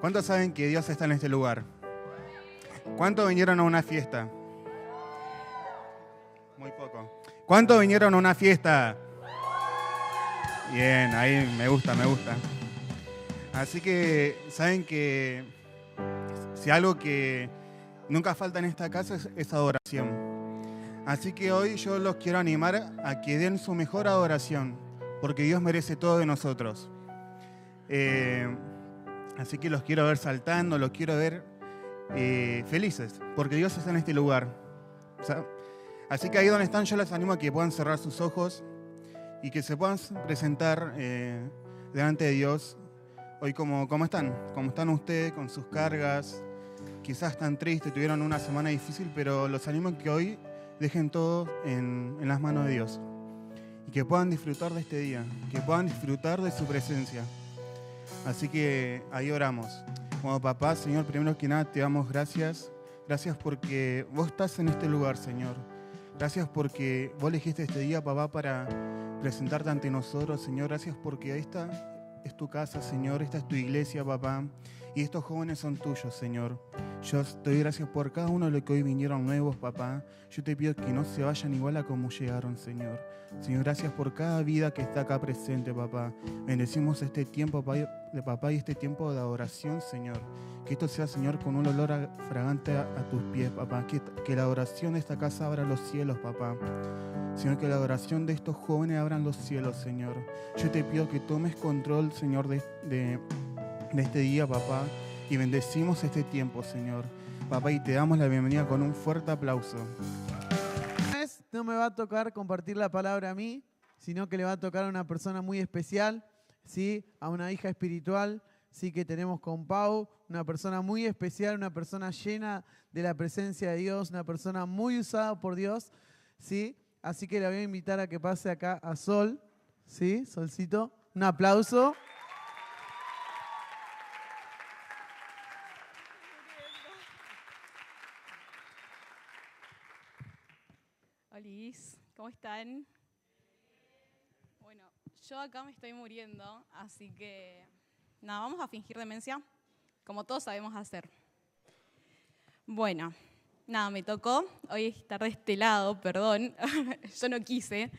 ¿Cuántos saben que Dios está en este lugar? ¿Cuántos vinieron a una fiesta? Muy poco. ¿Cuántos vinieron a una fiesta? Bien, ahí me gusta. Así que saben que si algo que nunca falta en esta casa es adoración. Así que hoy yo los quiero animar a que den su mejor adoración, porque Dios merece todo de nosotros. Así que los quiero ver saltando, los quiero ver felices, porque Dios está en este lugar. Así que ahí donde están yo les animo a que puedan cerrar sus ojos y que se puedan presentar delante de Dios hoy como están ustedes con sus cargas. Quizás están tristes, tuvieron una semana difícil, pero los animo a que hoy dejen todo en las manos de Dios y que puedan disfrutar de este día, que puedan disfrutar de su presencia. Así que ahí oramos. Como papá, Señor, primero que nada te damos gracias. Gracias porque vos estás en este lugar, Señor. Gracias porque vos elegiste este día, papá, para presentarte ante nosotros, Señor. Gracias porque esta es tu casa, Señor. Esta es tu iglesia, papá. Y estos jóvenes son tuyos, Señor. Yo te doy gracias por cada uno de los que hoy vinieron nuevos, papá. Yo te pido que no se vayan igual a como llegaron, Señor. Señor, gracias por cada vida que está acá presente, papá. Bendecimos este tiempo, papá, y este tiempo de adoración, Señor. Que esto sea, Señor, con un olor fragante a tus pies, papá. Que la adoración de esta casa abra los cielos, papá. Señor, que la adoración de estos jóvenes abran los cielos, Señor. Yo te pido que tomes control, Señor, de este día, papá. Y bendecimos este tiempo, Señor. Papá, y te damos la bienvenida con un fuerte aplauso. No me va a tocar compartir la palabra a mí, sino que le va a tocar a una persona muy especial, ¿sí? A una hija espiritual, ¿sí? Que tenemos con Pau, una persona muy especial, una persona llena de la presencia de Dios, una persona muy usada por Dios, ¿sí? Así que la voy a invitar a que pase acá a Sol, ¿sí? Solcito, un aplauso. Olis, ¿cómo están? Bueno, yo acá me estoy muriendo, así que nada, vamos a fingir demencia, como todos sabemos hacer. Bueno, nada, me tocó hoy estar de este lado, perdón, yo no quise.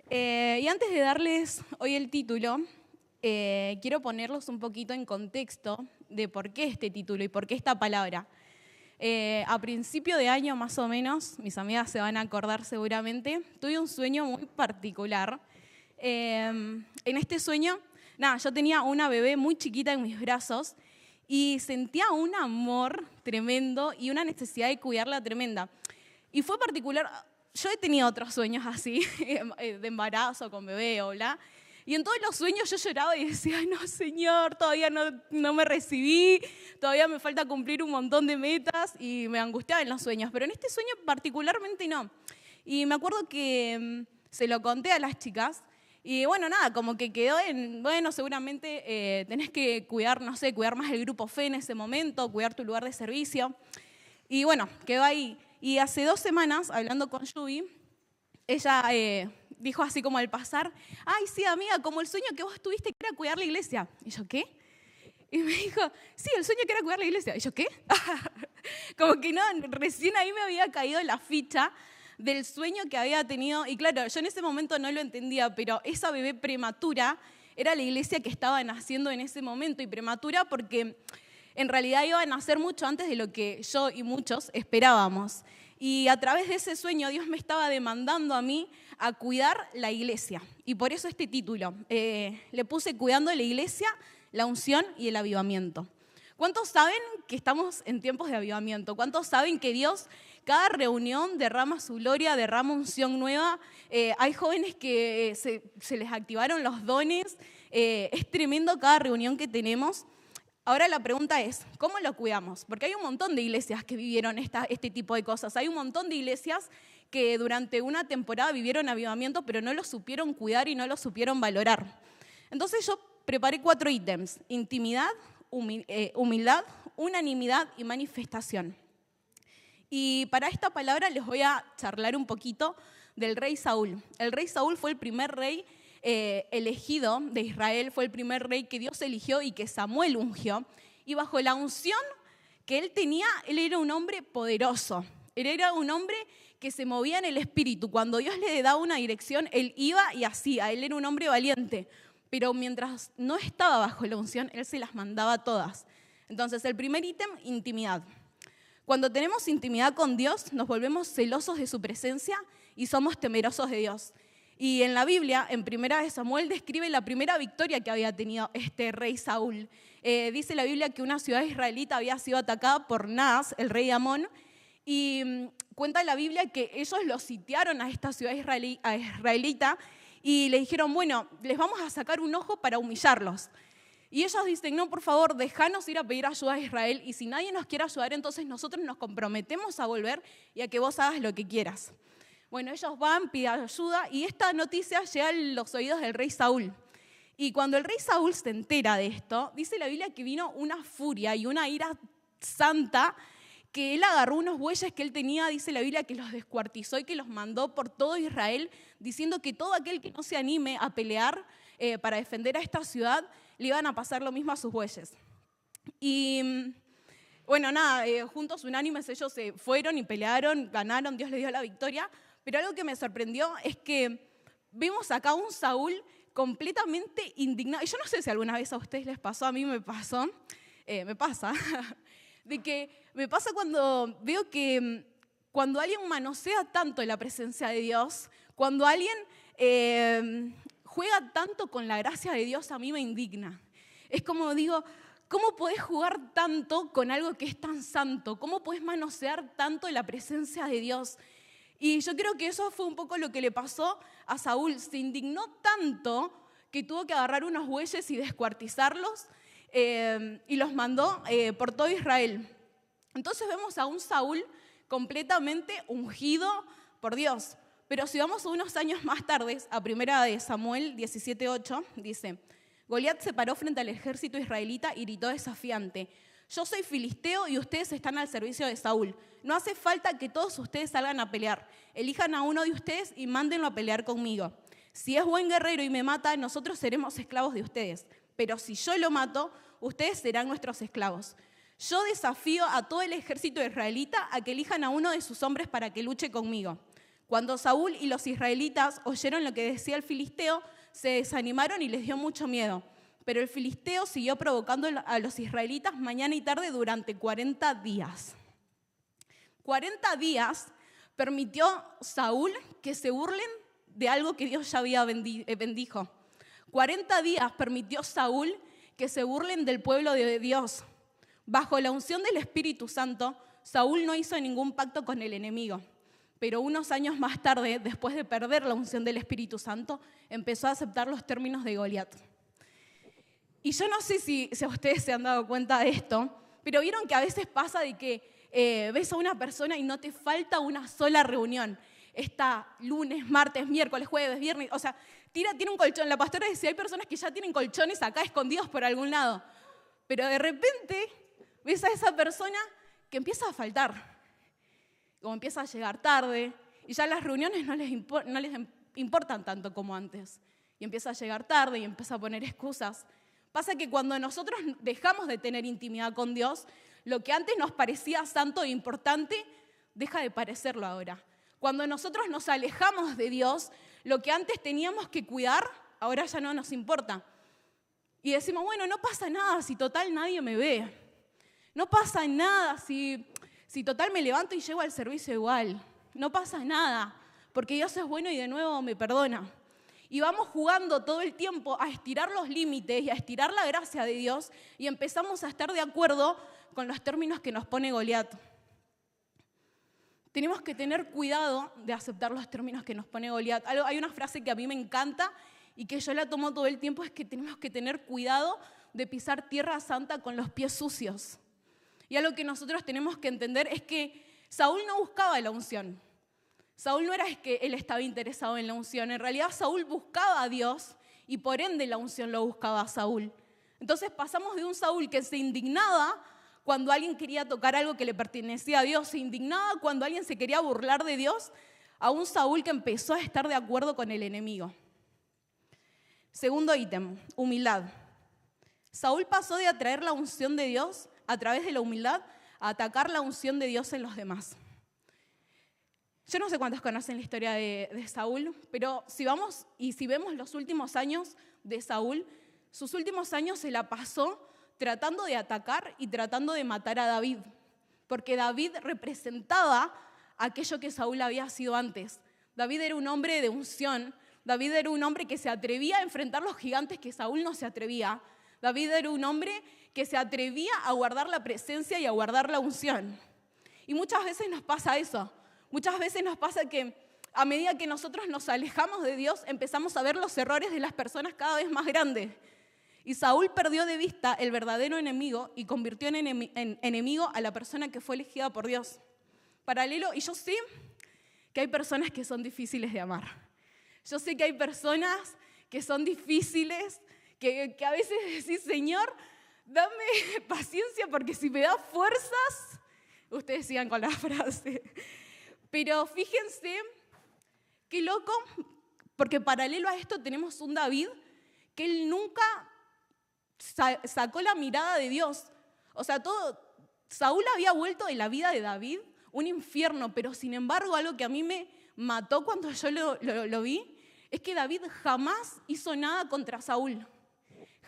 Y antes de darles hoy el título, quiero ponerlos un poquito en contexto de por qué este título y por qué esta palabra. A principio de año más o menos, mis amigas se van a acordar seguramente, tuve un sueño muy particular. En este sueño, nada, yo tenía una bebé muy chiquita en mis brazos y sentía un amor tremendo y una necesidad de cuidarla tremenda. Y fue particular, yo he tenido otros sueños así, de embarazo con bebé o bla. Y en todos los sueños yo lloraba y decía, no, Señor, todavía no me recibí, todavía me falta cumplir un montón de metas y me angustiaba en los sueños. Pero en este sueño particularmente no. Y me acuerdo que se lo conté a las chicas y bueno, nada, como que quedó en, bueno, seguramente tenés que cuidar, no sé, cuidar más el grupo fe en ese momento, cuidar tu lugar de servicio. Y bueno, quedó ahí. Y hace 2 semanas, hablando con Yubi, ella dijo así como al pasar, ay, sí, amiga, como el sueño que vos tuviste que era cuidar la iglesia. Y yo, ¿qué? Y me dijo, sí, el sueño que era cuidar la iglesia. Y yo, ¿qué? Como que no, recién ahí me había caído la ficha del sueño que había tenido. Y claro, yo en ese momento no lo entendía, pero esa bebé prematura era la iglesia que estaba naciendo en ese momento. Y prematura porque en realidad iba a nacer mucho antes de lo que yo y muchos esperábamos. Y a través de ese sueño Dios me estaba demandando a mí a cuidar la iglesia. Y por eso este título. Le puse Cuidando la iglesia, la unción y el avivamiento. ¿Cuántos saben que estamos en tiempos de avivamiento? ¿Cuántos saben que Dios, cada reunión, derrama su gloria, derrama unción nueva? Hay jóvenes que se les activaron los dones. Es tremendo cada reunión que tenemos. Ahora la pregunta es, ¿cómo lo cuidamos? Porque hay un montón de iglesias que vivieron este tipo de cosas. Hay un montón de iglesias que durante una temporada vivieron avivamiento, pero no lo supieron cuidar y no lo supieron valorar. Entonces yo preparé 4 ítems: intimidad, humildad, unanimidad y manifestación. Y para esta palabra les voy a charlar un poquito del rey Saúl. El rey Saúl fue el primer rey elegido de Israel, fue el primer rey que Dios eligió y que Samuel ungió. y bajo la unción que él tenía, él era un hombre poderoso. Él era un hombre que se movía en el espíritu. Cuando Dios le daba una dirección, él iba y hacía. Él era un hombre valiente. Pero mientras no estaba bajo la unción, él se las mandaba todas. Entonces, el primer ítem, intimidad. Cuando tenemos intimidad con Dios, nos volvemos celosos de su presencia y somos temerosos de Dios. Y en la Biblia, en 1 Samuel, describe la primera victoria que había tenido este rey Saúl. Dice la Biblia que una ciudad israelita había sido atacada por Naas, el rey de Amón, y cuenta la Biblia que ellos lo sitiaron a esta ciudad israelita y le dijeron, bueno, les vamos a sacar un ojo para humillarlos. Y ellos dicen, no, por favor, déjanos ir a pedir ayuda a Israel, y si nadie nos quiere ayudar, entonces nosotros nos comprometemos a volver y a que vos hagas lo que quieras. Bueno, ellos van, piden ayuda, y esta noticia llega a los oídos del rey Saúl. Y cuando el rey Saúl se entera de esto, dice la Biblia que vino una furia y una ira santa, que él agarró unos bueyes que él tenía, dice la Biblia, que los descuartizó y que los mandó por todo Israel, diciendo que todo aquel que no se anime a pelear para defender a esta ciudad, le iban a pasar lo mismo a sus bueyes. Y bueno, nada, juntos unánimes ellos se fueron y pelearon, ganaron, Dios les dio la victoria. Pero algo que me sorprendió es que vemos acá a un Saúl completamente indignado. Y yo no sé si alguna vez a ustedes les pasó, a mí me pasó, me pasa cuando veo que cuando alguien manosea tanto la presencia de Dios, cuando alguien juega tanto con la gracia de Dios, a mí me indigna. Es como digo, ¿cómo podés jugar tanto con algo que es tan santo? ¿Cómo podés manosear tanto la presencia de Dios? Y yo creo que eso fue un poco lo que le pasó a Saúl. Se indignó tanto que tuvo que agarrar unos bueyes y descuartizarlos y los mandó por todo Israel. Entonces vemos a un Saúl completamente ungido por Dios. Pero si vamos unos años más tarde, a 1 Samuel 17:8, dice, Goliat se paró frente al ejército israelita y gritó desafiante, yo soy filisteo y ustedes están al servicio de Saúl. No hace falta que todos ustedes salgan a pelear. Elijan a uno de ustedes y mándenlo a pelear conmigo. Si es buen guerrero y me mata, nosotros seremos esclavos de ustedes. Pero si yo lo mato, ustedes serán nuestros esclavos. Yo desafío a todo el ejército israelita a que elijan a uno de sus hombres para que luche conmigo. Cuando Saúl y los israelitas oyeron lo que decía el filisteo, se desanimaron y les dio mucho miedo. Pero el filisteo siguió provocando a los israelitas mañana y tarde durante 40 días. 40 días permitió Saúl que se burlen de algo que Dios ya había bendijo. 40 días permitió Saúl que se burlen del pueblo de Dios. Bajo la unción del Espíritu Santo, Saúl no hizo ningún pacto con el enemigo. Pero unos años más tarde, después de perder la unción del Espíritu Santo, empezó a aceptar los términos de Goliat. Y yo no sé si ustedes se han dado cuenta de esto, pero vieron que a veces pasa de que ves a una persona y no te falta una sola reunión. Está lunes, martes, miércoles, jueves, viernes, o sea, tiene un colchón. La pastora decía, hay personas que ya tienen colchones acá escondidos por algún lado. Pero de repente ves a esa persona que empieza a faltar. Como empieza a llegar tarde, y ya las reuniones no les importan tanto como antes. Y empieza a llegar tarde y empieza a poner excusas. Pasa que cuando nosotros dejamos de tener intimidad con Dios, lo que antes nos parecía santo e importante, deja de parecerlo ahora. Cuando nosotros nos alejamos de Dios, lo que antes teníamos que cuidar, ahora ya no nos importa. Y decimos, bueno, no pasa nada si total nadie me ve. No pasa nada si total me levanto y llego al servicio igual. No pasa nada, porque Dios es bueno y de nuevo me perdona. Y vamos jugando todo el tiempo a estirar los límites y a estirar la gracia de Dios y empezamos a estar de acuerdo con los términos que nos pone Goliat. Tenemos que tener cuidado de aceptar los términos que nos pone Goliat. Hay una frase que a mí me encanta y que yo la tomo todo el tiempo, es que tenemos que tener cuidado de pisar tierra santa con los pies sucios. Y algo que nosotros tenemos que entender es que Saúl no buscaba la unción. Saúl no era que él estaba interesado en la unción. En realidad Saúl buscaba a Dios y por ende la unción lo buscaba a Saúl. Entonces pasamos de un Saúl que se indignaba cuando alguien quería tocar algo que le pertenecía a Dios, se indignaba cuando alguien se quería burlar de Dios, a un Saúl que empezó a estar de acuerdo con el enemigo. Segundo ítem, humildad. Saúl pasó de atraer la unción de Dios a través de la humildad a atacar la unción de Dios en los demás. Yo no sé cuántos conocen la historia de Saúl, pero si vemos los últimos años de Saúl, sus últimos años se la pasó tratando de atacar y tratando de matar a David, porque David representaba aquello que Saúl había sido antes. David era un hombre de unción, David era un hombre que se atrevía a enfrentar los gigantes que Saúl no se atrevía. David era un hombre que se atrevía a guardar la presencia y a guardar la unción. Y muchas veces nos pasa eso. Muchas veces nos pasa que a medida que nosotros nos alejamos de Dios, empezamos a ver los errores de las personas cada vez más grandes. Y Saúl perdió de vista el verdadero enemigo y convirtió en enemigo a la persona que fue elegida por Dios. Paralelo, y yo sé que hay personas que son difíciles de amar. Yo sé que hay personas que son difíciles, que a veces decís, Señor, dame paciencia porque si me da fuerzas, ustedes sigan con la frase. Pero fíjense qué loco, porque paralelo a esto tenemos un David que él nunca sacó la mirada de Dios. O sea, Saúl había vuelto de la vida de David un infierno, pero sin embargo algo que a mí me mató cuando yo lo vi, es que David jamás hizo nada contra Saúl.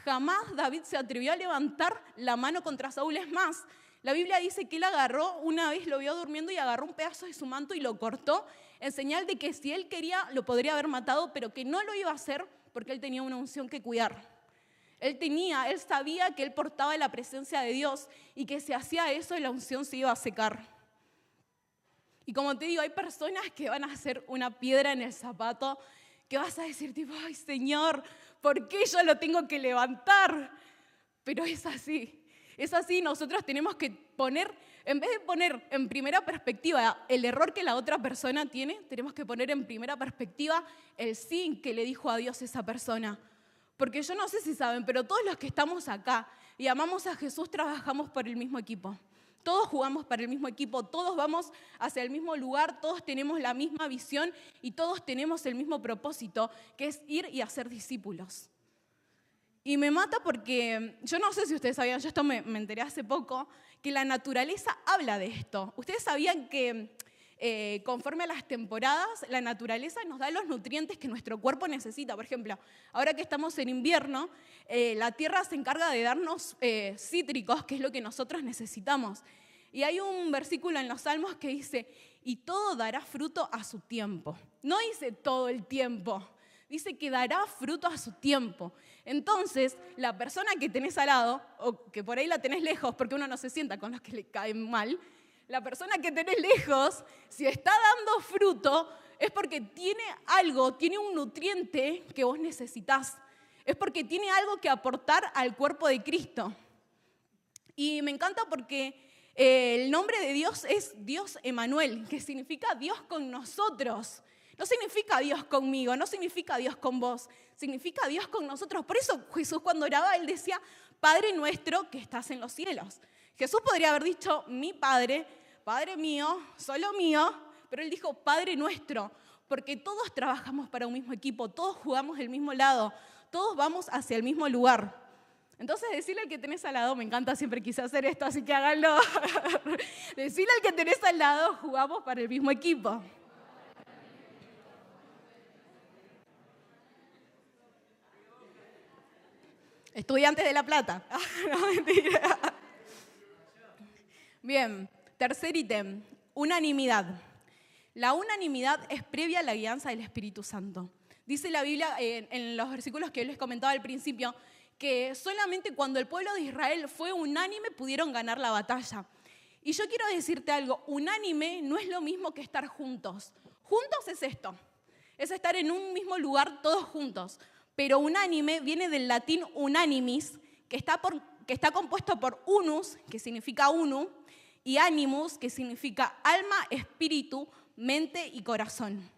Jamás David se atrevió a levantar la mano contra Saúl. Es más, la Biblia dice que él agarró, una vez lo vio durmiendo y agarró un pedazo de su manto y lo cortó, en señal de que si él quería lo podría haber matado, pero que no lo iba a hacer porque él tenía una unción que cuidar. Él sabía que él portaba la presencia de Dios y que si hacía eso la unción se iba a secar. Y como te digo, hay personas que van a hacer una piedra en el zapato, que vas a decir tipo, ay Señor, ¿por qué yo lo tengo que levantar? Pero es así, nosotros tenemos que poner, en vez de poner en primera perspectiva el error que la otra persona tiene, tenemos que poner en primera perspectiva el sí que le dijo a Dios esa persona. Porque yo no sé si saben, pero todos los que estamos acá y amamos a Jesús trabajamos por el mismo equipo. Todos jugamos para el mismo equipo, todos vamos hacia el mismo lugar, todos tenemos la misma visión y todos tenemos el mismo propósito, que es ir y hacer discípulos. Y me mata porque, yo no sé si ustedes sabían, yo esto me enteré hace poco, que la naturaleza habla de esto. Ustedes sabían que conforme a las temporadas, la naturaleza nos da los nutrientes que nuestro cuerpo necesita. Por ejemplo, ahora que estamos en invierno, la tierra se encarga de darnos cítricos, que es lo que nosotros necesitamos. Y hay un versículo en los Salmos que dice, y todo dará fruto a su tiempo. No dice todo el tiempo, dice que dará fruto a su tiempo. Entonces, la persona que tenés al lado, o que por ahí la tenés lejos, porque uno no se sienta con los que le caen mal, la persona que tenés lejos, si está dando fruto, es porque tiene algo, tiene un nutriente que vos necesitás. Es porque tiene algo que aportar al cuerpo de Cristo. Y me encanta porque el nombre de Dios es Dios Emanuel, que significa Dios con nosotros. No significa Dios conmigo, no significa Dios con vos, significa Dios con nosotros. Por eso Jesús cuando oraba, él decía, Padre nuestro que estás en los cielos. Jesús podría haber dicho, mi Padre, Padre mío, solo mío, pero él dijo, Padre nuestro, porque todos trabajamos para un mismo equipo, todos jugamos del mismo lado, todos vamos hacia el mismo lugar. Entonces, decirle al que tenés al lado, me encanta, siempre quise hacer esto, así que háganlo. Decirle al que tenés al lado, jugamos para el mismo equipo. Estudiantes de La Plata. No, mentira. Bien, tercer ítem, unanimidad. La unanimidad es previa a la guianza del Espíritu Santo. Dice la Biblia en los versículos que yo les comentaba al principio, que solamente cuando el pueblo de Israel fue unánime pudieron ganar la batalla. Y yo quiero decirte algo, unánime no es lo mismo que estar juntos. Juntos es esto, es estar en un mismo lugar todos juntos. Pero unánime viene del latín unanimis, que está compuesto por unus, que significa uno, y animus, que significa alma, espíritu, mente y corazón.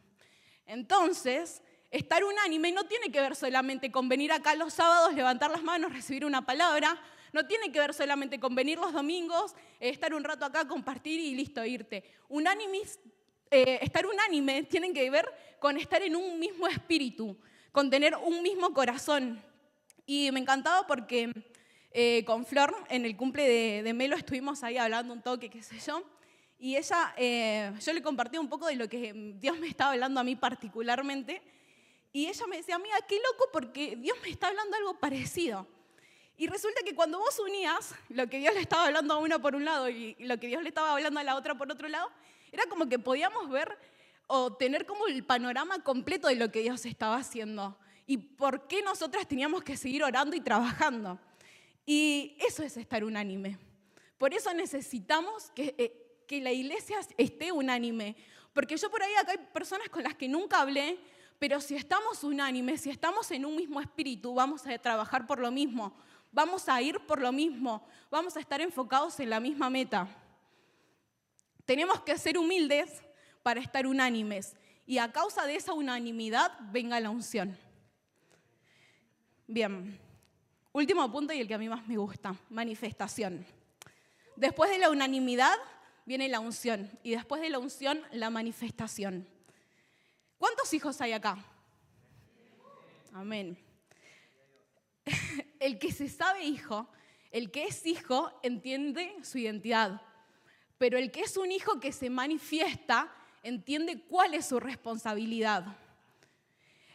Entonces, estar unánime no tiene que ver solamente con venir acá los sábados, levantar las manos, recibir una palabra, no tiene que ver solamente con venir los domingos, estar un rato acá, compartir y listo, irte. Estar unánime tiene que ver con estar en un mismo espíritu, con tener un mismo corazón. Y me encantaba porque con Flor, en el cumple de Melo, estuvimos ahí hablando un toque, qué sé yo, y ella, yo le compartí un poco de lo que Dios me estaba hablando a mí particularmente, y ella me decía, amiga, qué loco porque Dios me está hablando algo parecido. Y resulta que cuando vos unías lo que Dios le estaba hablando a una por un lado y lo que Dios le estaba hablando a la otra por otro lado, era como que podíamos ver o tener como el panorama completo de lo que Dios estaba haciendo y por qué nosotras teníamos que seguir orando y trabajando. Y eso es estar unánime. Por eso necesitamos que la iglesia esté unánime. Porque yo por ahí acá hay personas con las que nunca hablé, pero si estamos unánimes, si estamos en un mismo espíritu, vamos a trabajar por lo mismo, vamos a ir por lo mismo, vamos a estar enfocados en la misma meta. Tenemos que ser humildes para estar unánimes y a causa de esa unanimidad venga la unción. Bien, último punto y el que a mí más me gusta, manifestación. Después de la unanimidad viene la unción y después de la unción la manifestación. ¿Cuántos hijos hay acá? Amén. El que se sabe hijo, el que es hijo, entiende su identidad. Pero el que es un hijo que se manifiesta, entiende cuál es su responsabilidad.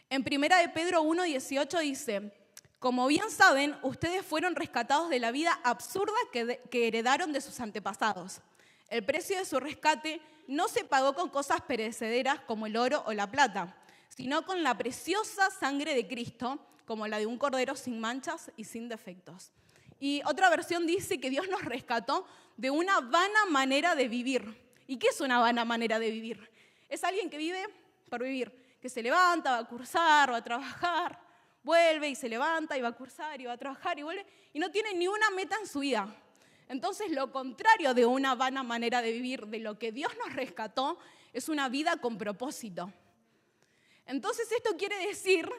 En 1 Pedro 1:18 dice, como bien saben, ustedes fueron rescatados de la vida absurda que heredaron de sus antepasados. El precio de su rescate no se pagó con cosas perecederas como el oro o la plata, sino con la preciosa sangre de Cristo, como la de un cordero sin manchas y sin defectos. Y otra versión dice que Dios nos rescató de una vana manera de vivir. ¿Y qué es una vana manera de vivir? Es alguien que vive por vivir, que se levanta, va a cursar, va a trabajar, vuelve y se levanta y va a cursar y va a trabajar y vuelve y no tiene ni una meta en su vida. Entonces, lo contrario de una vana manera de vivir, de lo que Dios nos rescató, es una vida con propósito. Entonces, esto quiere decir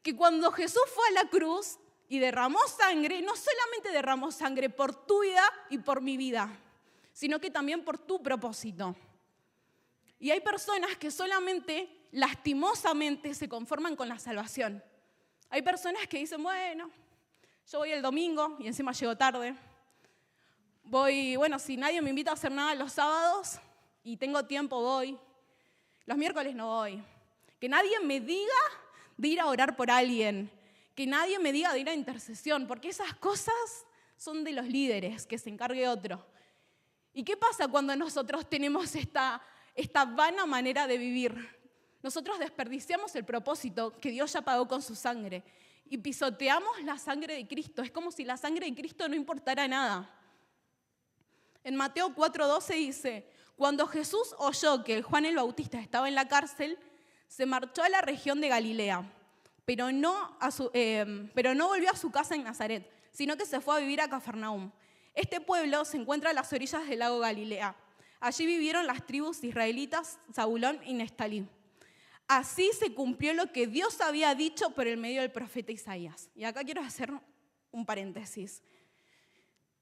que cuando Jesús fue a la cruz y derramó sangre, no solamente derramó sangre por tu vida y por mi vida, sino que también por tu propósito. Y hay personas que solamente, lastimosamente, se conforman con la salvación. Hay personas que dicen, bueno, yo voy el domingo y encima llego tarde. Si nadie me invita a hacer nada los sábados y tengo tiempo, voy. Los miércoles no voy. Que nadie me diga de ir a orar por alguien. Que nadie me diga de ir a intercesión, porque esas cosas son de los líderes, que se encargue otro. ¿Y qué pasa cuando nosotros tenemos esta vana manera de vivir? Nosotros desperdiciamos el propósito que Dios ya pagó con su sangre y pisoteamos la sangre de Cristo. Es como si la sangre de Cristo no importara nada. En Mateo 4:12 dice, cuando Jesús oyó que Juan el Bautista estaba en la cárcel, se marchó a la región de Galilea, pero no volvió a su casa en Nazaret, sino que se fue a vivir a Cafarnaúm. Este pueblo se encuentra a las orillas del lago Galilea. Allí vivieron las tribus israelitas Zabulón y Neftalí. Así se cumplió lo que Dios había dicho por el medio del profeta Isaías. Y acá quiero hacer un paréntesis.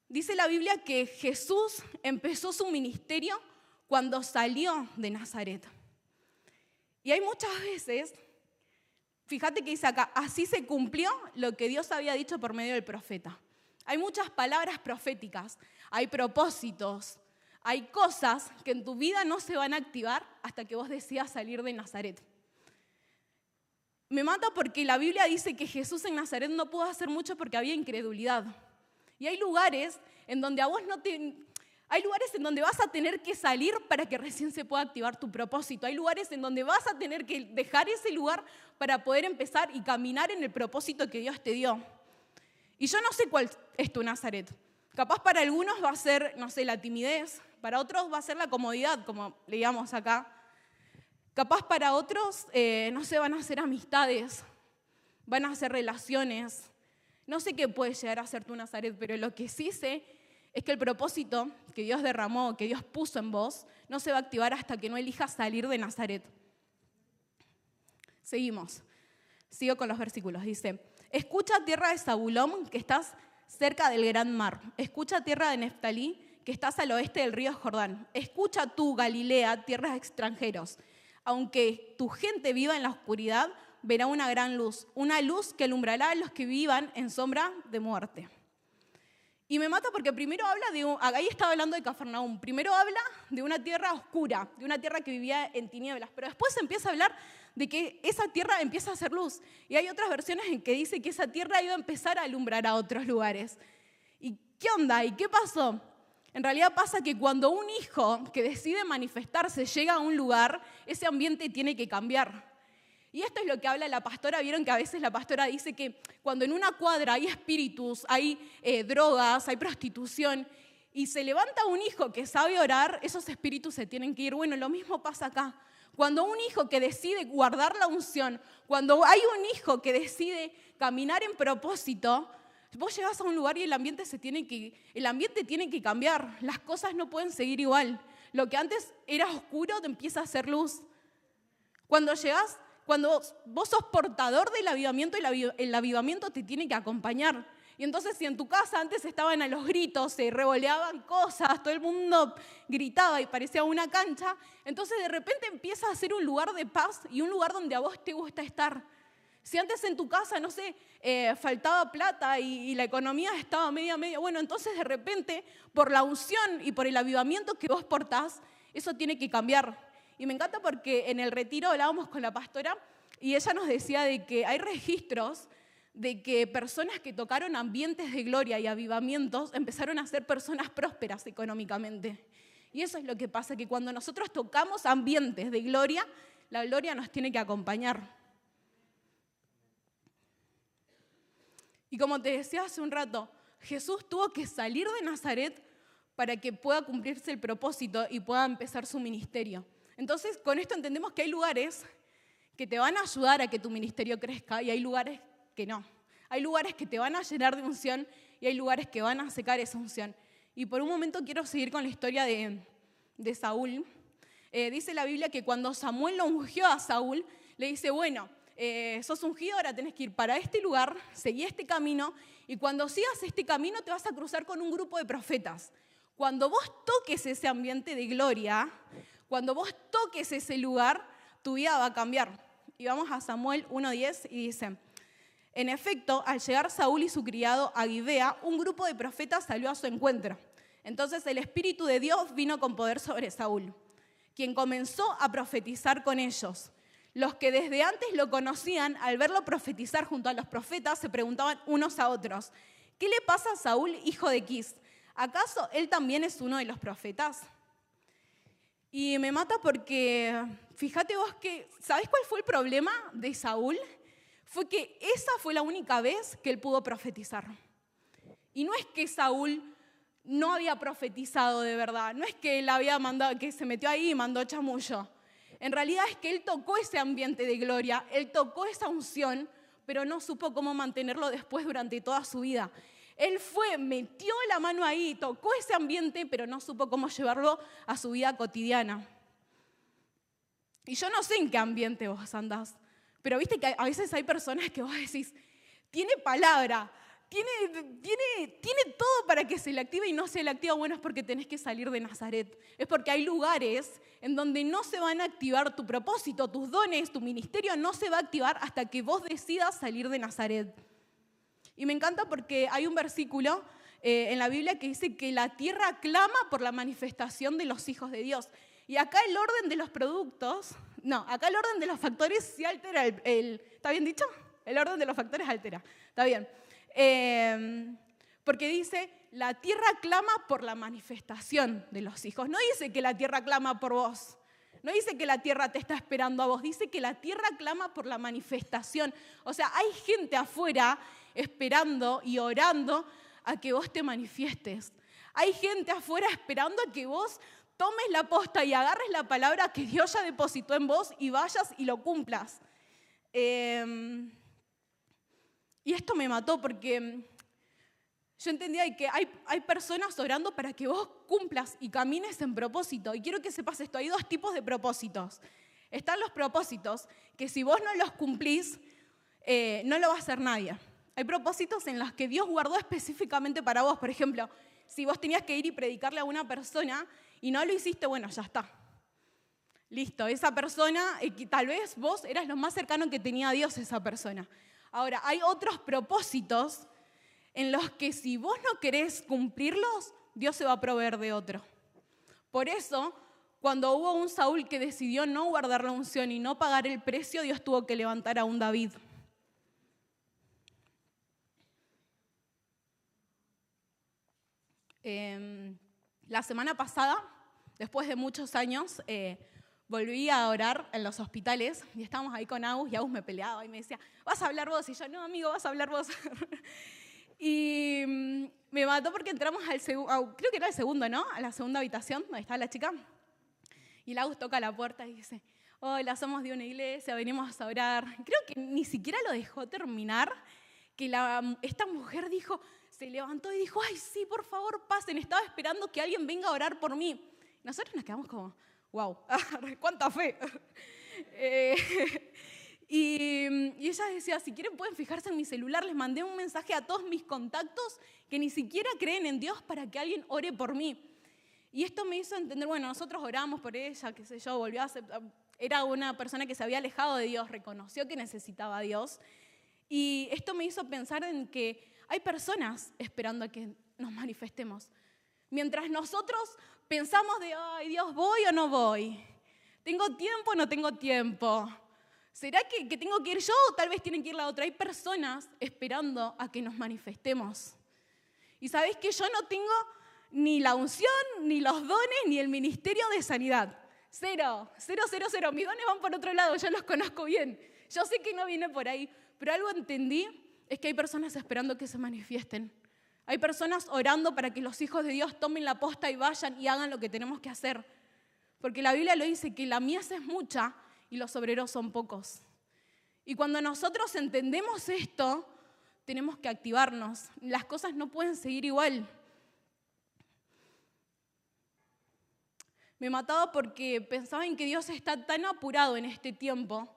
Dice la Biblia que Jesús empezó su ministerio cuando salió de Nazaret. Y hay muchas veces, fíjate que dice acá, así se cumplió lo que Dios había dicho por medio del profeta. Hay muchas palabras proféticas, hay propósitos, hay cosas que en tu vida no se van a activar hasta que vos decidas salir de Nazaret. Me mata porque la Biblia dice que Jesús en Nazaret no pudo hacer mucho porque había incredulidad. Y hay lugares en donde hay lugares en donde vas a tener que salir para que recién se pueda activar tu propósito. Hay lugares en donde vas a tener que dejar ese lugar para poder empezar y caminar en el propósito que Dios te dio. Y yo no sé cuál es tu Nazaret. Capaz para algunos va a ser, no sé, la timidez. Para otros va a ser la comodidad, como leíamos acá. Capaz para otros, no sé, van a ser amistades, van a ser relaciones. No sé qué puede llegar a ser tu Nazaret, pero lo que sí sé es que el propósito que Dios derramó, que Dios puso en vos, no se va a activar hasta que no elijas salir de Nazaret. Seguimos. Sigo con los versículos. Dice, escucha tierra de Zabulón, que estás cerca del gran mar. Escucha tierra de Neftalí, que estás al oeste del río Jordán. Escucha tú, Galilea, tierras de extranjeros. Aunque tu gente viva en la oscuridad, verá una gran luz, una luz que alumbrará a los que vivan en sombra de muerte. Y me mata porque primero habla ahí estaba hablando de Cafarnaúm, primero habla de una tierra oscura, de una tierra que vivía en tinieblas, pero después empieza a hablar de que esa tierra empieza a hacer luz. Y hay otras versiones en que dice que esa tierra iba a empezar a alumbrar a otros lugares. ¿Y qué onda? ¿Y qué pasó? En realidad pasa que cuando un hijo que decide manifestarse llega a un lugar, ese ambiente tiene que cambiar. Y esto es lo que habla la pastora. Vieron que a veces la pastora dice que cuando en una cuadra hay espíritus, hay drogas, hay prostitución, y se levanta un hijo que sabe orar, esos espíritus se tienen que ir. Bueno, lo mismo pasa acá. Cuando un hijo que decide guardar la unción, cuando hay un hijo que decide caminar en propósito, vos llegás a un lugar y el ambiente tiene que cambiar. Las cosas no pueden seguir igual. Lo que antes era oscuro te empieza a hacer luz. Cuando vos sos portador del avivamiento, el avivamiento te tiene que acompañar. Y entonces si en tu casa antes estaban a los gritos, se revoleaban cosas, todo el mundo gritaba y parecía una cancha, entonces de repente empieza a ser un lugar de paz y un lugar donde a vos te gusta estar. Si antes en tu casa, no sé, faltaba plata y la economía estaba media, bueno, entonces de repente por la unción y por el avivamiento que vos portás, eso tiene que cambiar. Y me encanta porque en el retiro hablábamos con la pastora y ella nos decía de que hay registros de que personas que tocaron ambientes de gloria y avivamientos empezaron a ser personas prósperas económicamente. Y eso es lo que pasa, que cuando nosotros tocamos ambientes de gloria, la gloria nos tiene que acompañar. Y como te decía hace un rato, Jesús tuvo que salir de Nazaret para que pueda cumplirse el propósito y pueda empezar su ministerio. Entonces, con esto entendemos que hay lugares que te van a ayudar a que tu ministerio crezca y hay lugares que no. Hay lugares que te van a llenar de unción y hay lugares que van a secar esa unción. Y por un momento quiero seguir con la historia de Saúl. Dice la Biblia que cuando Samuel lo ungió a Saúl, le dice, bueno, sos ungido, ahora tenés que ir para este lugar, seguí este camino, y cuando sigas este camino te vas a cruzar con un grupo de profetas. Cuando vos toques ese ambiente de gloria, cuando vos toques ese lugar, tu vida va a cambiar. Y vamos a Samuel 1:10 y dice, en efecto, al llegar Saúl y su criado a Gibea, un grupo de profetas salió a su encuentro. Entonces el Espíritu de Dios vino con poder sobre Saúl, quien comenzó a profetizar con ellos. Los que desde antes lo conocían, al verlo profetizar junto a los profetas, se preguntaban unos a otros, ¿qué le pasa a Saúl, hijo de Quis? ¿Acaso él también es uno de los profetas? Y me mata porque, fíjate vos que, ¿sabés cuál fue el problema de Saúl? Fue que esa fue la única vez que él pudo profetizar. Y no es que Saúl no había profetizado de verdad, no es que él había mandado, que se metió ahí y mandó chamullo. En realidad es que él tocó ese ambiente de gloria, él tocó esa unción, pero no supo cómo mantenerlo después durante toda su vida. Él metió la mano ahí, tocó ese ambiente, pero no supo cómo llevarlo a su vida cotidiana. Y yo no sé en qué ambiente vos andás, pero viste que a veces hay personas que vos decís, tiene palabra, tiene todo para que se le active y no se le activa. Bueno, es porque tenés que salir de Nazaret. Es porque hay lugares en donde no se van a activar tu propósito, tus dones, tu ministerio no se va a activar hasta que vos decidas salir de Nazaret. Y me encanta porque hay un versículo en la Biblia que dice que la tierra clama por la manifestación de los hijos de Dios. Y acá el orden de los acá el orden de los factores sí altera ¿está bien dicho? El orden de los factores altera, está bien. Porque dice, la tierra clama por la manifestación de los hijos. No dice que la tierra clama por vos. No dice que la tierra te está esperando a vos. Dice que la tierra clama por la manifestación. O sea, hay gente afuera esperando y orando a que vos te manifiestes. Hay gente afuera esperando a que vos tomes la posta y agarres la palabra que Dios ya depositó en vos y vayas y lo cumplas. Y esto me mató porque yo entendía que hay personas orando para que vos cumplas y camines en propósito. Y quiero que sepas esto, hay dos tipos de propósitos. Están los propósitos que si vos no los cumplís, no lo va a hacer nadie. Hay propósitos en los que Dios guardó específicamente para vos. Por ejemplo, si vos tenías que ir y predicarle a una persona y no lo hiciste, bueno, ya está. Listo, esa persona, tal vez vos eras lo más cercano que tenía a Dios esa persona. Ahora, hay otros propósitos en los que si vos no querés cumplirlos, Dios se va a proveer de otro. Por eso, cuando hubo un Saúl que decidió no guardar la unción y no pagar el precio, Dios tuvo que levantar a un David. La semana pasada, después de muchos años, volví a orar en los hospitales y estábamos ahí con Agus y Agus me peleaba y me decía, ¿vas a hablar vos? Y yo, no, amigo, vas a hablar vos. Y me mató porque entramos creo que era el segundo, ¿no? A la segunda habitación donde estaba la chica. Y Agus toca la puerta y dice, hola, somos de una iglesia, venimos a orar. Creo que ni siquiera lo dejó terminar, que esta mujer dijo, se levantó y dijo, ay, sí, por favor, pasen, estaba esperando que alguien venga a orar por mí. Nosotros nos quedamos como, wow, cuánta fe. Y ella decía, si quieren pueden fijarse en mi celular, les mandé un mensaje a todos mis contactos que ni siquiera creen en Dios para que alguien ore por mí. Y esto me hizo entender, bueno, nosotros oramos por ella, qué sé yo, volvió a aceptar, era una persona que se había alejado de Dios, reconoció que necesitaba a Dios. Y esto me hizo pensar en que hay personas esperando a que nos manifestemos. Mientras nosotros pensamos de, ay Dios, ¿voy o no voy? ¿Tengo tiempo o no tengo tiempo? ¿Será que tengo que ir yo o tal vez tiene que ir la otra? Hay personas esperando a que nos manifestemos. Y sabéis que yo no tengo ni la unción, ni los dones, ni el ministerio de sanidad. Cero. Mis dones van por otro lado, yo los conozco bien. Yo sé que no viene por ahí, pero algo entendí es que hay personas esperando que se manifiesten. Hay personas orando para que los hijos de Dios tomen la posta y vayan y hagan lo que tenemos que hacer. Porque la Biblia lo dice, que la mies es mucha y los obreros son pocos. Y cuando nosotros entendemos esto, tenemos que activarnos. Las cosas no pueden seguir igual. Me mataba porque pensaba en que Dios está tan apurado en este tiempo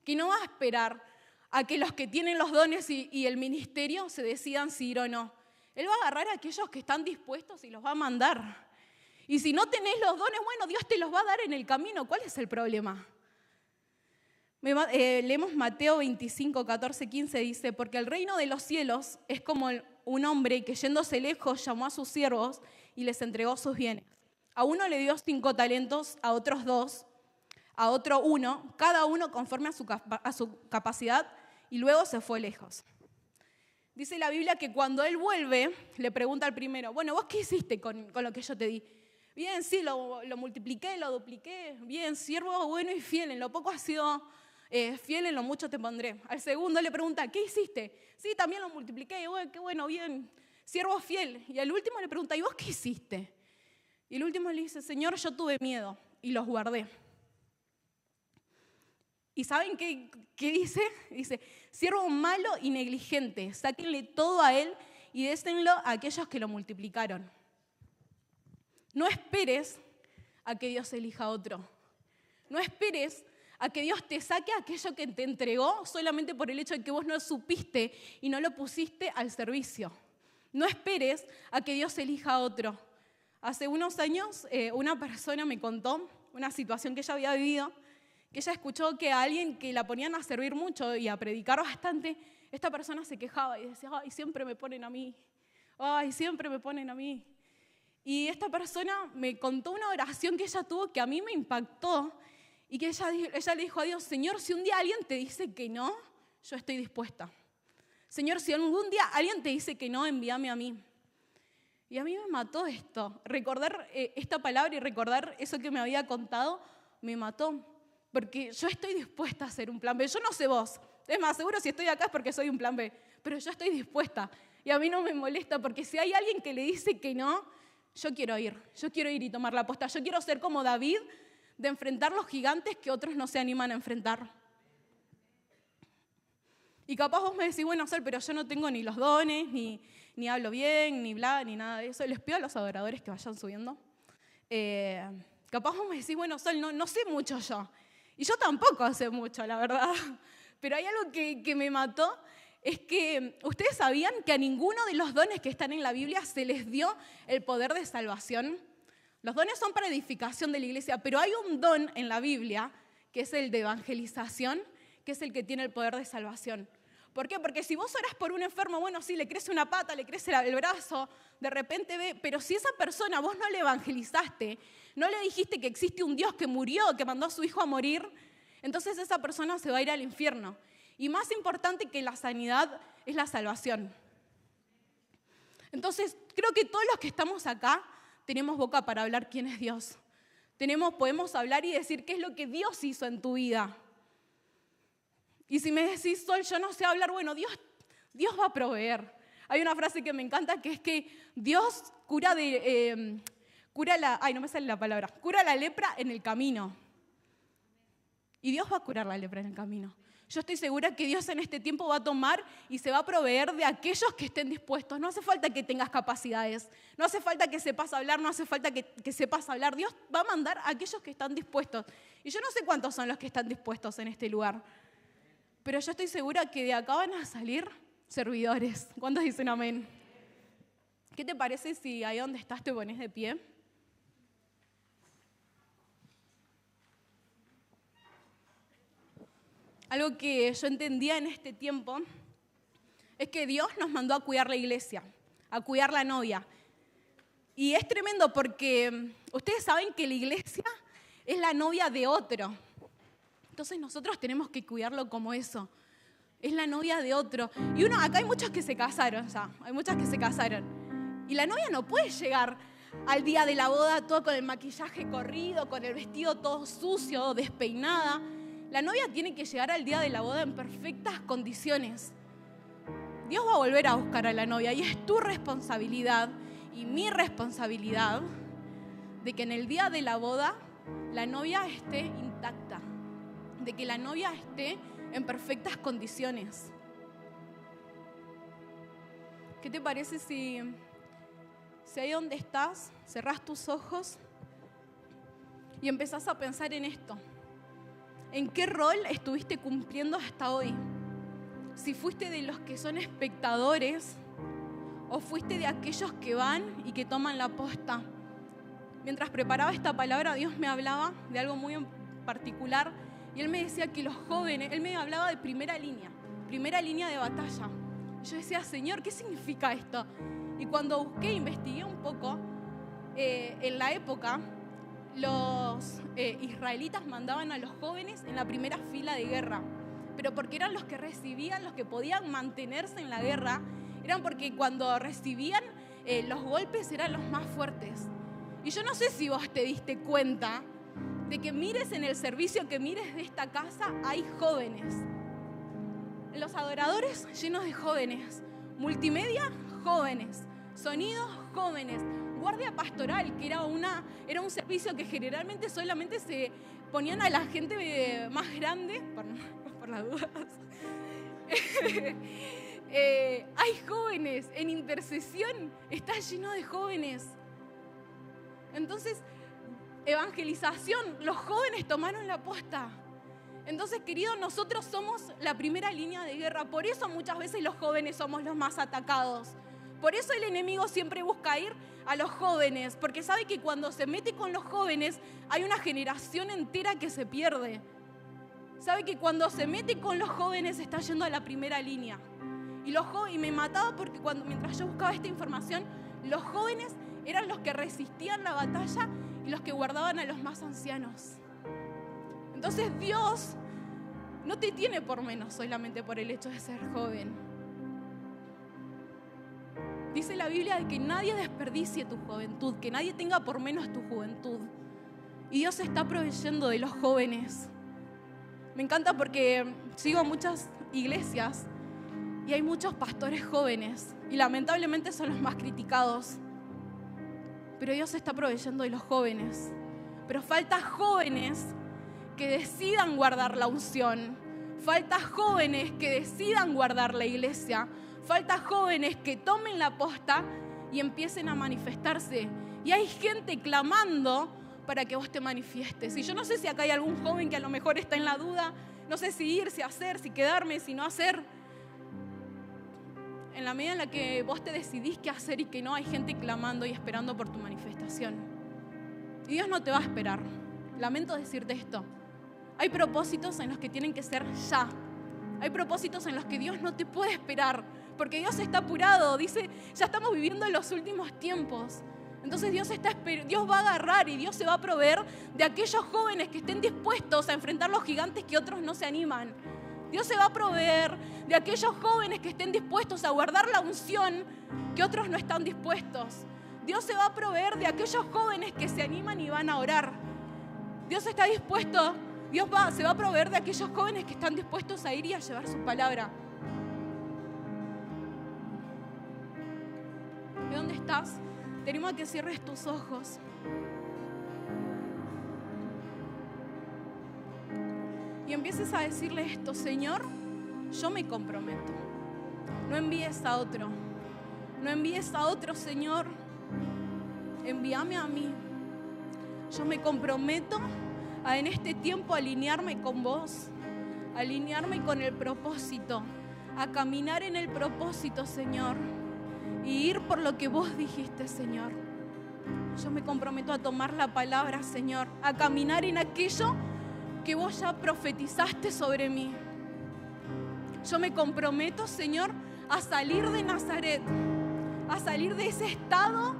que no va a esperar a que los que tienen los dones y el ministerio se decidan si ir o no. Él va a agarrar a aquellos que están dispuestos y los va a mandar. Y si no tenés los dones, bueno, Dios te los va a dar en el camino. ¿Cuál es el problema? Leemos Mateo 25, 14, 15, dice, porque el reino de los cielos es como un hombre que yéndose lejos llamó a sus siervos y les entregó sus bienes. A uno le dio 5 talentos, a otros 2, a otro 1, cada uno conforme a su capacidad, y luego se fue lejos. Dice la Biblia que cuando él vuelve, le pregunta al primero, bueno, ¿vos qué hiciste con lo que yo te di? Bien, sí, lo multipliqué, lo dupliqué. Bien, siervo bueno y fiel, en lo poco has sido fiel, en lo mucho te pondré. Al segundo le pregunta, ¿qué hiciste? Sí, también lo multipliqué, bueno, qué bueno, bien, siervo fiel. Y al último le pregunta, ¿y vos qué hiciste? Y el último le dice, Señor, yo tuve miedo y los guardé. ¿Y saben qué dice? Dice, siervo malo y negligente, sáquenle todo a él y désenlo a aquellos que lo multiplicaron. No esperes a que Dios elija a otro. No esperes a que Dios te saque aquello que te entregó solamente por el hecho de que vos no supiste y no lo pusiste al servicio. No esperes a que Dios elija a otro. Hace unos años una persona me contó una situación que ella había vivido, que ella escuchó que a alguien que la ponían a servir mucho y a predicar bastante, esta persona se quejaba y decía, ay, siempre me ponen a mí, ay, siempre me ponen a mí. Y esta persona me contó una oración que ella tuvo que a mí me impactó y que ella le dijo a Dios, Señor, si un día alguien te dice que no, yo estoy dispuesta. Señor, si algún día alguien te dice que no, envíame a mí. Y a mí me mató esto. Recordar esta palabra y recordar eso que me había contado, me mató. Porque yo estoy dispuesta a hacer un plan B. Yo no sé vos. Es más, seguro si estoy acá es porque soy un plan B. Pero yo estoy dispuesta. Y a mí no me molesta porque si hay alguien que le dice que no, yo quiero ir. Yo quiero ir y tomar la posta. Yo quiero ser como David, de enfrentar los gigantes que otros no se animan a enfrentar. Y capaz vos me decís, bueno, Sol, pero yo no tengo ni los dones, ni hablo bien, ni bla, ni nada de eso. Les pido a los adoradores que vayan subiendo. Capaz vos me decís, bueno, Sol, no sé mucho yo. Y yo tampoco sé mucho, la verdad. Pero hay algo que me mató, es que ustedes sabían que a ninguno de los dones que están en la Biblia se les dio el poder de salvación. Los dones son para edificación de la iglesia, pero hay un don en la Biblia, que es el de evangelización, que es el que tiene el poder de salvación. ¿Por qué? Porque si vos orás por un enfermo, bueno, sí, le crece una pata, le crece el brazo, de repente ve, pero si esa persona vos no le evangelizaste, no le dijiste que existe un Dios que murió, que mandó a su hijo a morir, entonces esa persona se va a ir al infierno. Y más importante que la sanidad es la salvación. Entonces, creo que todos los que estamos acá tenemos boca para hablar quién es Dios. Podemos hablar y decir qué es lo que Dios hizo en tu vida. Y si me decís, Sol, yo no sé hablar, bueno, Dios va a proveer. Hay una frase que me encanta que es que Dios cura la lepra en el camino. Y Dios va a curar la lepra en el camino. Yo estoy segura que Dios en este tiempo va a tomar y se va a proveer de aquellos que estén dispuestos. No hace falta que tengas capacidades, no hace falta que sepas hablar, no hace falta que sepas hablar. Dios va a mandar a aquellos que están dispuestos. Y yo no sé cuántos son los que están dispuestos en este lugar, pero yo estoy segura que de acá van a salir servidores. ¿Cuántos dicen amén? ¿Qué te parece si ahí donde estás te pones de pie? Algo que yo entendía en este tiempo es que Dios nos mandó a cuidar la iglesia, a cuidar la novia. Y es tremendo porque ustedes saben que la iglesia es la novia de otro. Entonces nosotros tenemos que cuidarlo como eso. Es la novia de otro. Y acá hay muchos que se casaron ya, hay muchas que se casaron. Y la novia no puede llegar al día de la boda todo con el maquillaje corrido, con el vestido todo sucio, despeinada. La novia tiene que llegar al día de la boda en perfectas condiciones. Dios va a volver a buscar a la novia y es tu responsabilidad y mi responsabilidad de que en el día de la boda la novia esté intacta, de que la novia esté en perfectas condiciones. ¿Qué te parece si ahí donde estás cerrás tus ojos y empezás a pensar en esto? ¿En qué rol estuviste cumpliendo hasta hoy? Si fuiste de los que son espectadores o fuiste de aquellos que van y que toman la posta. Mientras preparaba esta palabra, Dios me hablaba de algo muy en particular y Él me decía que los jóvenes, Él me hablaba de primera línea de batalla. Y yo decía, Señor, ¿qué significa esto? Y cuando busqué, investigué un poco, en la época, los israelitas mandaban a los jóvenes en la primera fila de guerra, pero porque eran los que recibían, los que podían mantenerse en la guerra, eran porque cuando recibían los golpes eran los más fuertes. Y yo no sé si vos te diste cuenta de que mires en el servicio que mires de esta casa, hay jóvenes. Los adoradores llenos de jóvenes, multimedia, jóvenes, sonidos, jóvenes. Guardia pastoral, que era un servicio que generalmente solamente se ponían a la gente más grande, por las dudas. Hay jóvenes, en intercesión está lleno de jóvenes. Entonces, evangelización, los jóvenes tomaron la posta. Entonces, queridos, nosotros somos la primera línea de guerra. Por eso muchas veces los jóvenes somos los más atacados. Por eso el enemigo siempre busca ir a los jóvenes, porque sabe que cuando se mete con los jóvenes hay una generación entera que se pierde. Sabe que cuando se mete con los jóvenes está yendo a la primera línea. Y me mataba porque mientras yo buscaba esta información, los jóvenes eran los que resistían la batalla y los que guardaban a los más ancianos. Entonces Dios no te tiene por menos solamente por el hecho de ser joven. Dice la Biblia de que nadie desperdicie tu juventud, que nadie tenga por menos tu juventud. Y Dios está proveyendo de los jóvenes. Me encanta porque sigo a muchas iglesias y hay muchos pastores jóvenes y lamentablemente son los más criticados. Pero Dios está proveyendo de los jóvenes. Pero falta jóvenes que decidan guardar la unción. Falta jóvenes que decidan guardar la iglesia. Falta jóvenes que tomen la posta y empiecen a manifestarse. Y hay gente clamando para que vos te manifiestes. Y yo no sé si acá hay algún joven que a lo mejor está en la duda. No sé si ir, si hacer, si quedarme, si no hacer. En la medida en la que vos te decidís qué hacer y qué no, hay gente clamando y esperando por tu manifestación. Y Dios no te va a esperar. Lamento decirte esto. Hay propósitos en los que tienen que ser ya. Hay propósitos en los que Dios no te puede esperar, porque Dios está apurado. Dice, ya estamos viviendo en los últimos tiempos. Entonces Dios va a agarrar y Dios se va a proveer de aquellos jóvenes que estén dispuestos a enfrentar los gigantes que otros no se animan. Dios se va a proveer de aquellos jóvenes que estén dispuestos a guardar la unción que otros no están dispuestos. Dios se va a proveer de aquellos jóvenes que se animan y van a orar. Dios está dispuesto, se va a proveer de aquellos jóvenes que están dispuestos a ir y a llevar su palabra. ¿De dónde estás? Te animo a que cierres tus ojos. Y empieces a decirle esto: Señor, yo me comprometo. No envíes a otro. No envíes a otro, Señor. Envíame a mí. Yo me comprometo a en este tiempo alinearme con vos, alinearme con el propósito, a caminar en el propósito, Señor, y ir por lo que vos dijiste, Señor. Yo me comprometo a tomar la palabra, Señor, a caminar en aquello que vos ya profetizaste sobre mí. Yo me comprometo, Señor, a salir de Nazaret, a salir de ese estado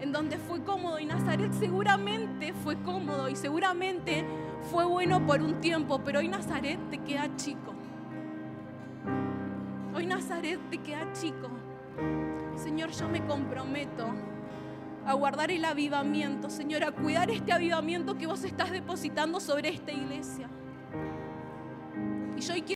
en donde fue cómodo. Y Nazaret seguramente fue cómodo y seguramente fue bueno por un tiempo, pero hoy Nazaret te queda chico. Hoy Nazaret te queda chico. Señor, yo me comprometo a guardar el avivamiento, Señor, a cuidar este avivamiento que vos estás depositando sobre esta iglesia. Y yo hoy quiero